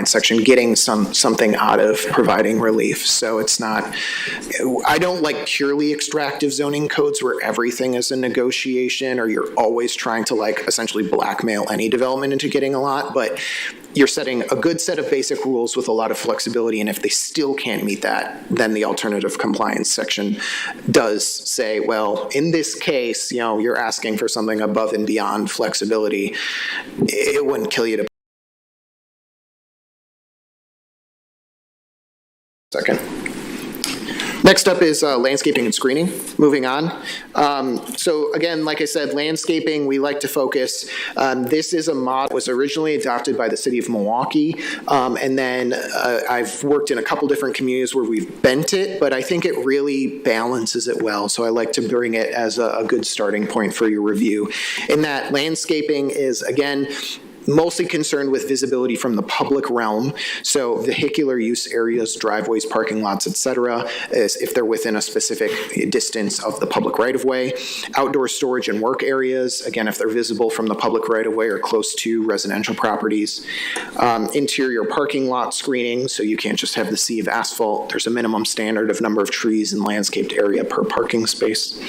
section getting something out of providing relief. So it's not, I don't like purely extractive zoning codes where everything is a negotiation or you're always trying to essentially blackmail any development into getting a lot, but you're setting a good set of basic rules with a lot of flexibility, and if they still can't meet that, then the alternative compliance section does say, well, in this case, you're asking for something above and beyond flexibility. It wouldn't kill you to second. Next up is landscaping and screening. Moving on. So again, like I said, landscaping, we like to focus. This is a model that was originally adopted by the city of Milwaukee. And then I've worked in a couple different communities where we've bent it, but I think it really balances it well. So I like to bring it as a good starting point for your review. In that, landscaping is, again, mostly concerned with visibility from the public realm, so vehicular use areas, driveways, parking lots, etc., if they're within a specific distance of the public right-of-way. Outdoor storage and work areas, again, if they're visible from the public right-of-way or close to residential properties. Interior parking lot screening, so you can't just have the sea of asphalt. There's a minimum standard of number of trees and landscaped area per parking space.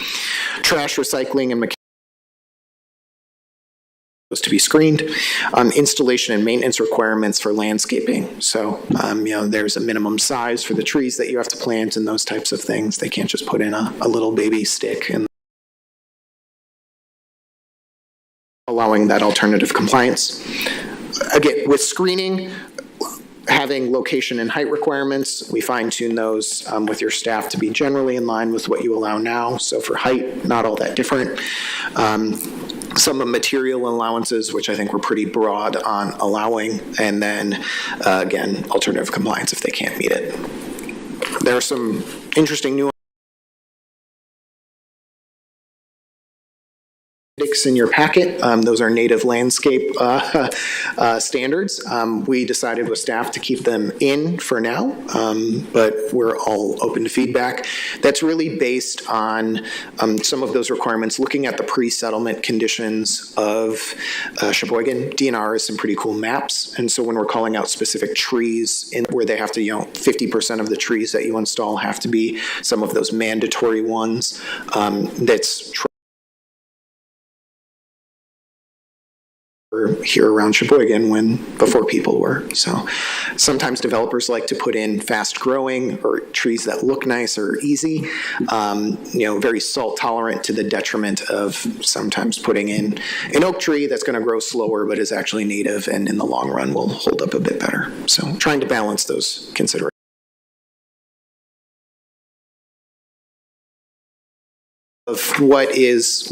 Trash recycling and to be screened. Installation and maintenance requirements for landscaping. So, there's a minimum size for the trees that you have to plant and those types of things. They can't just put in a little baby stick and allowing that alternative compliance. Again, with screening, having location and height requirements, we fine-tune those with your staff to be generally in line with what you allow now. So for height, not all that different. Some of material allowances, which I think we're pretty broad on allowing, and then, again, alternative compliance if they can't meet it. There are some interesting nuances in your packet. Those are native landscape standards. We decided with staff to keep them in for now, but we're all open to feedback. That's really based on some of those requirements, looking at the pre-settlement conditions of Sheboygan. DNR has some pretty cool maps, and so when we're calling out specific trees where they have to, 50% of the trees that you install have to be some of those mandatory ones. That's here around Sheboygan before people were. So sometimes developers like to put in fast growing or trees that look nice or easy, very salt tolerant, to the detriment of sometimes putting in an oak tree that's going to grow slower but is actually native and in the long run will hold up a bit better. So trying to balance those considerations. Of what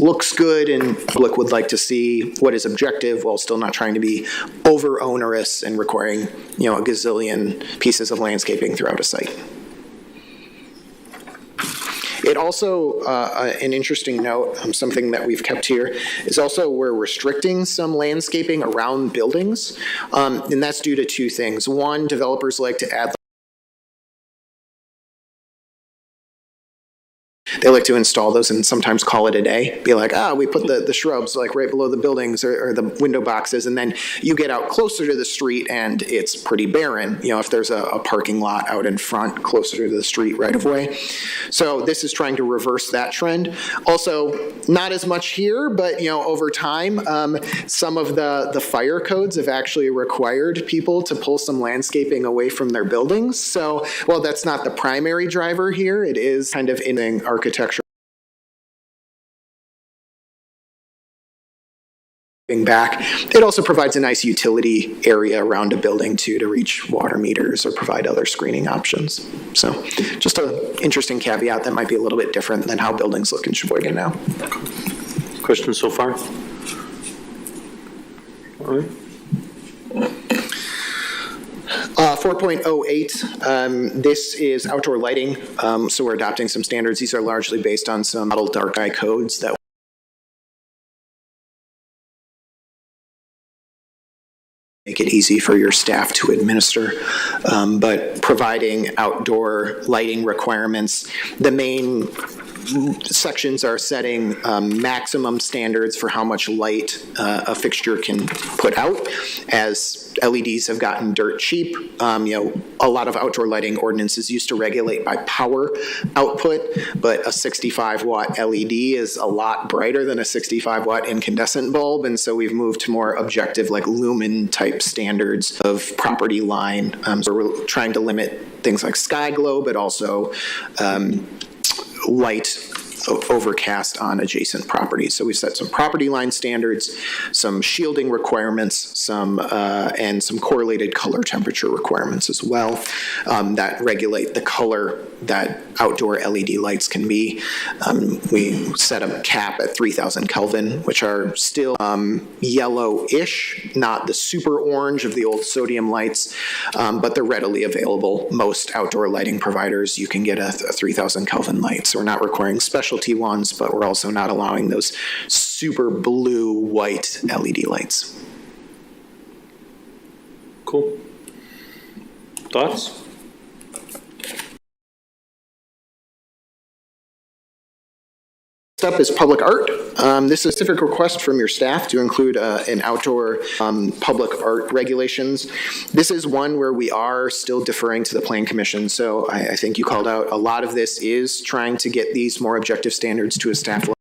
looks good and public would like to see, what is objective, while still not trying to be over onerous and requiring, a gazillion pieces of landscaping throughout a site. It also, an interesting note, something that we've kept here, is also we're restricting some landscaping around buildings, and that's due to two things. One, developers like to add they like to install those and sometimes call it a day. Be like, we put the shrubs like right below the buildings or the window boxes, and then you get out closer to the street and it's pretty barren, if there's a parking lot out in front closer to the street right of way. So this is trying to reverse that trend. Also, not as much here, but over time, some of the fire codes have actually required people to pull some landscaping away from their buildings. So while that's not the primary driver here, it is kind of in architecture back. It also provides a nice utility area around a building too, to reach water meters or provide other screening options. So just an interesting caveat that might be a little bit different than how buildings look in Sheboygan now. Questions so far? All right. 4.08, this is outdoor lighting. So we're adopting some standards. These are largely based on some model dark sky codes that make it easy for your staff to administer, but providing outdoor lighting requirements. The main sections are setting maximum standards for how much light a fixture can put out. As LEDs have gotten dirt cheap, a lot of outdoor lighting ordinances used to regulate by power output, but a 65-watt LED is a lot brighter than a 65-watt incandescent bulb, and so we've moved to more objective, like lumen-type standards of property line. So we're trying to limit things like sky glow, but also light overcast on adjacent properties. So we set some property line standards, some shielding requirements, and some correlated color temperature requirements as well that regulate the color that outdoor LED lights can be. We set a cap at 3,000 Kelvin, which are still yellowish, not the super orange of the old sodium lights, but they're readily available. Most outdoor lighting providers, you can get a 3,000 Kelvin light. So we're not requiring specialty ones, but we're also not allowing those super blue-white LED lights. Cool. Thoughts? Next up is public art. This is a specific request from your staff to include an outdoor public art regulations. This is one where we are still deferring to the Plan Commission. So I think you called out a lot of this is trying to get these more objective standards to a staff level.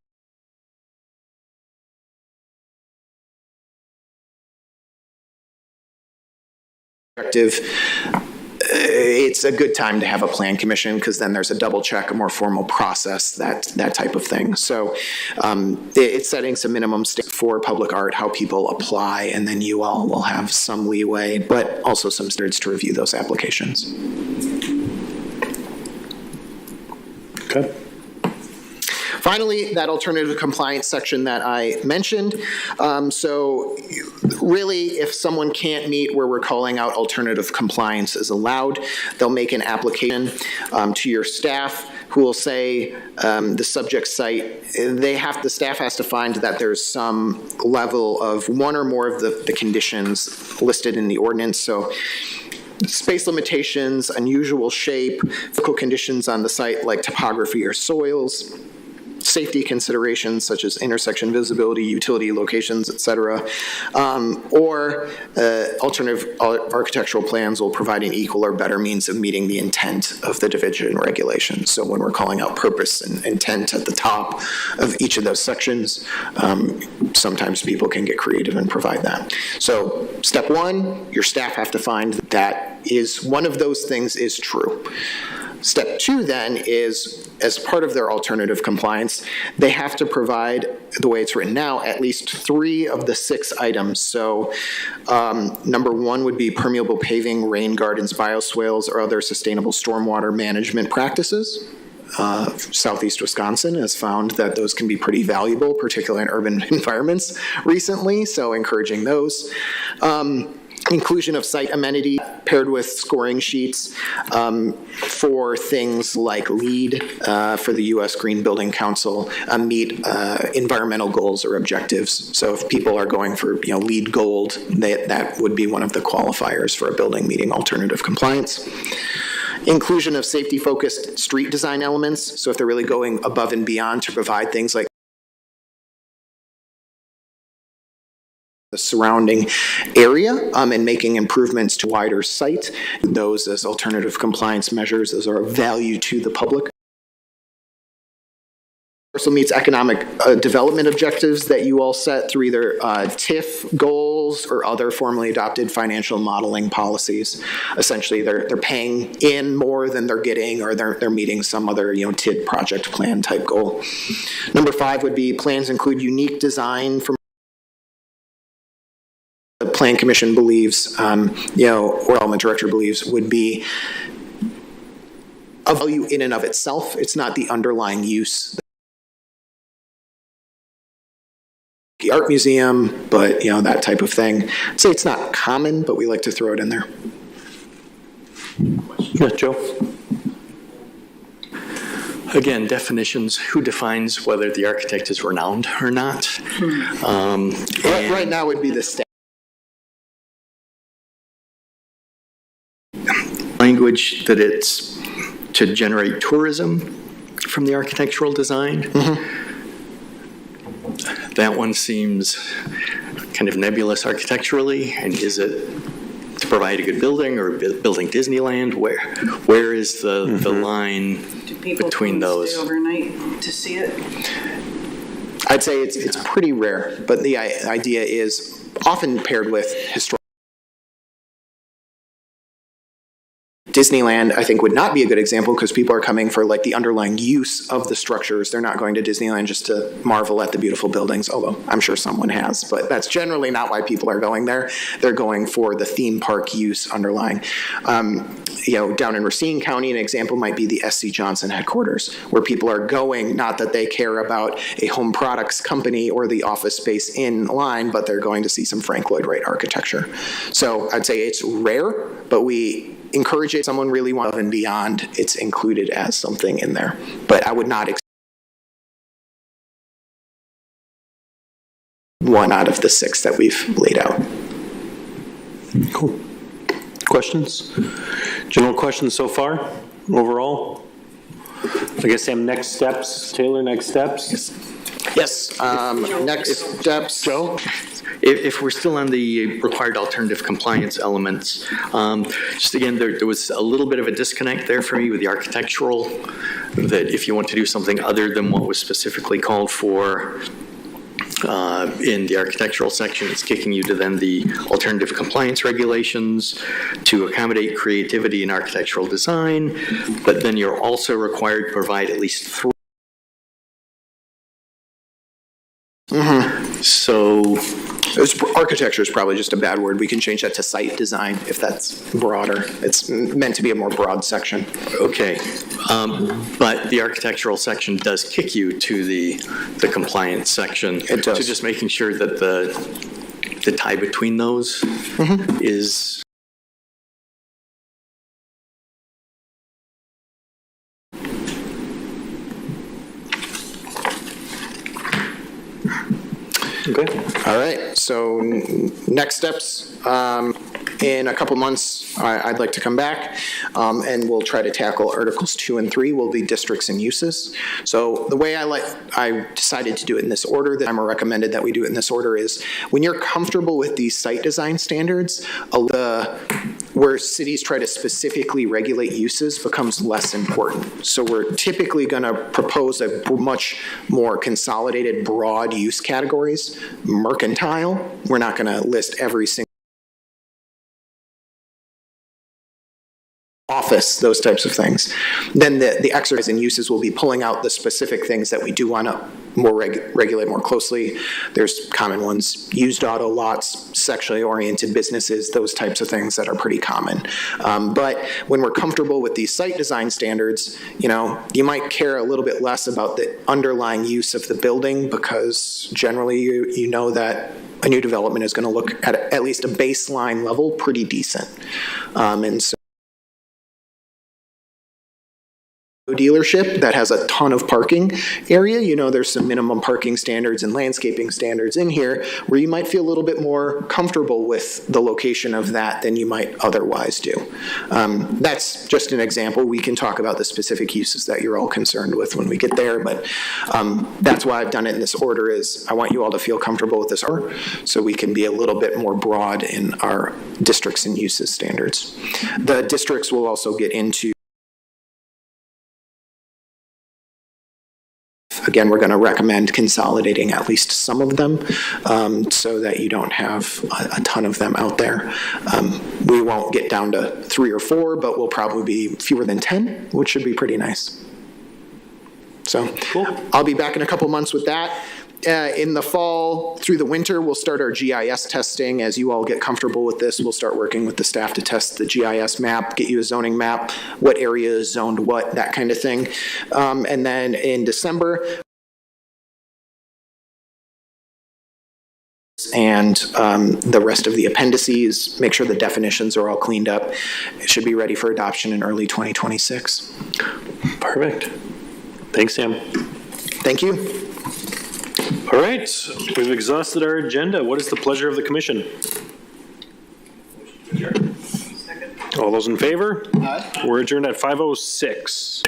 It's a good time to have a plan commission because then there's a double check, a more formal process, that type of thing. So it's setting some minimum standards for public art, how people apply, and then you all will have some leeway, but also some standards to review those applications. Okay. Finally, that alternative compliance section that I mentioned. So really, if someone can't meet where we're calling out alternative compliance is allowed, they'll make an application to your staff who will say the subject site, the staff has to find that there's some level of one or more of the conditions listed in the ordinance. So space limitations, unusual shape, physical conditions on the site like topography or soils, safety considerations such as intersection visibility, utility locations, et cetera, or alternative architectural plans will provide an equal or better means of meeting the intent of the division regulations. So when we're calling out purpose and intent at the top of each of those sections, sometimes people can get creative and provide that. So step one, your staff have to find that is one of those things is true. Step two then is, as part of their alternative compliance, they have to provide, the way it's written now, at least 3 of the 6 items. So number 1 would be permeable paving, rain gardens, bioswales, or other sustainable stormwater management practices. Southeast Wisconsin has found that those can be pretty valuable, particularly in urban environments recently, so encouraging those. Inclusion of site amenity paired with scoring sheets for things like LEED for the U.S. Green Building Council meet environmental goals or objectives. So if people are going for LEED Gold, that would be one of the qualifiers for a building meeting alternative compliance. Inclusion of safety-focused street design elements. So if they're really going above and beyond to provide things like the surrounding area and making improvements to wider site. Those as alternative compliance measures, as are of value to the public. Also meets economic development objectives that you all set through either TIF goals or other formally adopted financial modeling policies. Essentially, they're paying in more than they're getting, or they're meeting some other TID project plan type goal. Number 5 would be plans include unique design from the Plan Commission believes, or Development Director believes, would be of value in and of itself. It's not the underlying use. The art museum, but that type of thing. I'd say it's not common, but we like to throw it in there. Yeah, Joe? Again, definitions, who defines whether the architect is renowned or not? Right now would be the staff. Language that it's to generate tourism from the architectural design. Mm-hmm. That one seems kind of nebulous architecturally, and is it to provide a good building or building Disneyland? Where is the line between those? Do people stay overnight to see it? I'd say it's pretty rare, but the idea is often paired with historical. Disneyland, I think, would not be a good example because people are coming for the underlying use of the structures. They're not going to Disneyland just to marvel at the beautiful buildings, although I'm sure someone has, but that's generally not why people are going there. They're going for the theme park use underlying. Down in Racine County, an example might be the SC Johnson headquarters, where people are going, not that they care about a home products company or the office space in line, but they're going to see some Frank Lloyd Wright architecture. So I'd say it's rare, but we encourage it. Someone really wants and beyond, it's included as something in there. But I would not one out of the 6 that we've laid out. Cool. Questions? General questions so far, overall? I guess, Sam, next steps. Taylor, next steps? Yes. Next steps. Joe? If we're still on the required alternative compliance elements, just again, there was a little bit of a disconnect there for me with the architectural, that if you want to do something other than what was specifically called for in the architectural section, it's kicking you to then the alternative compliance regulations to accommodate creativity in architectural design, but then you're also required to provide at least 3. Mm-hmm. So architecture is probably just a bad word. We can change that to site design if that's broader. It's meant to be a more broad section. Okay, but the architectural section does kick you to the compliance section. It does. So just making sure that the tie between those is. Okay. All right, so next steps, in a couple months, I'd like to come back, and we'll try to tackle Articles 2 and 3 will be districts and uses. So the way I decided to do it in this order, that I'm recommended that we do it in this order, is when you're comfortable with these site design standards, where cities try to specifically regulate uses becomes less important. So we're typically going to propose a much more consolidated, broad use categories. Mercantile, we're not going to list every single office, those types of things. Then the exercise in uses will be pulling out the specific things that we do want to more regulate more closely. There's common ones: used auto lots, sexually oriented businesses, those types of things that are pretty common. But when we're comfortable with these site design standards, you might care a little bit less about the underlying use of the building, because generally you know that a new development is going to look at least a baseline level pretty decent. And so dealership that has a ton of parking area, there's some minimum parking standards and landscaping standards in here where you might feel a little bit more comfortable with the location of that than you might otherwise do. That's just an example. We can talk about the specific uses that you're all concerned with when we get there, but that's why I've done it in this order. Is I want you all to feel comfortable with this order so we can be a little bit more broad in our districts and uses standards. The districts will also get into, again, we're going to recommend consolidating at least some of them so that you don't have a ton of them out there. We won't get down to 3 or 4, but we'll probably be fewer than 10, which should be pretty nice. So cool. I'll be back in a couple months with that. In the fall, through the winter, we'll start our GIS testing. As you all get comfortable with this, we'll start working with the staff to test the GIS map, get you a zoning map, what area is zoned what, that kind of thing. And then in December, and the rest of the appendices, make sure the definitions are all cleaned up. It should be ready for adoption in early 2026. Perfect. Thanks, Sam. Thank you. All right, we've exhausted our agenda. What is the pleasure of the commission? All those in favor? Aye. We're adjourned at 5:06.